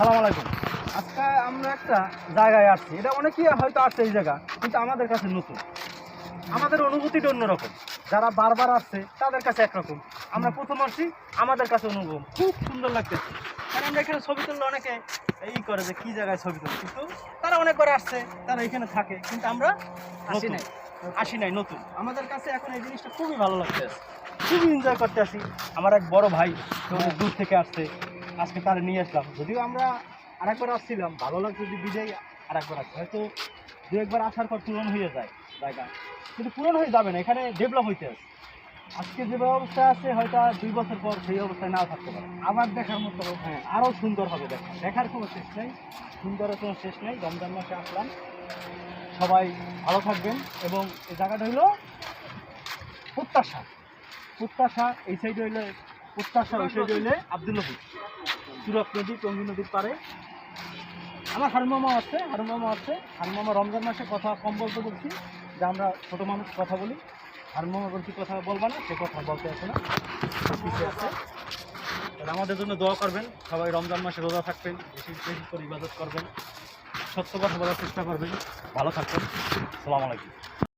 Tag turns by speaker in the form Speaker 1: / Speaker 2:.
Speaker 1: সালাম আলাইকুম। আজকে আমরা একটা জায়গায় আসছি, এটা অনেকেই হয়তো আসছে এই জায়গা, কিন্তু আমাদের কাছে নতুন। আমাদের অনুভূতিটা অন্যরকম। যারা বারবার আসছে তাদের কাছে একরকম, আমরা প্রথম আসছি, আমাদের কাছে অনুভব খুব সুন্দর লাগতেছে। কারণ আমরা এখানে ছবি তুললে অনেকে করে যে কী জায়গায় ছবি তুলি, কিন্তু তারা অনেকবার আসছে, তারা এখানে থাকে, কিন্তু আমরা আসি নাই নতুন। আমাদের কাছে এখন এই জিনিসটা খুবই ভালো লাগতেছে, খুবই এনজয় করতে আসি। আমার এক বড় ভাই অনেক দূর থেকে আসছে, আজকে তারা নিয়ে আসলাম। যদিও আমরা আরেকবার আসছিলাম, ভালো লাগছে যে বিজয় আরেকবার আসছে, হয়তো দু একবার আসার পর পূরণ হয়ে যায় জায়গা, কিন্তু পূরণ হয়ে যাবে না, এখানে ডেভেলপ হইতে আছে। আজকে যে অবস্থা আছে হয়তো আর 2 বছর পর সেই অবস্থায় নাও থাকতে পারে, আবার দেখার মতো। হ্যাঁ, আরও সুন্দর হবে, দেখার কোনো শেষ নেই, সুন্দরের কোনো শেষ নেই। রমজান মাসে আসলাম, সবাই ভালো থাকবেন। এবং এই জায়গাটা হইলো প্রত্যাশা এই সাইডে হইলে প্রত্যাশা, ওই সাইডে হইলে আব্দুল্লাপুর, সুরত নদী, টঙ্গী নদীর পাড়ে। আমার হারুন মামা হারুন মামা রমজান মাসে কথা কম বলতে বলছি, যে আমরা ছোটো মানুষ কথা বলি। হারুন মামা বলছি কথা বলবা না, সে কথা বলতে আসে না, পিছিয়ে আছে। তাহলে আমাদের জন্য দোয়া করবেন, সবাই রমজান মাসে রোজা থাকবেন, বেশি বেশি করে ইবাদত করবেন, সত্য কথা বলার চেষ্টা করবেন, ভালো থাকবেন। আসসালামু আলাইকুম।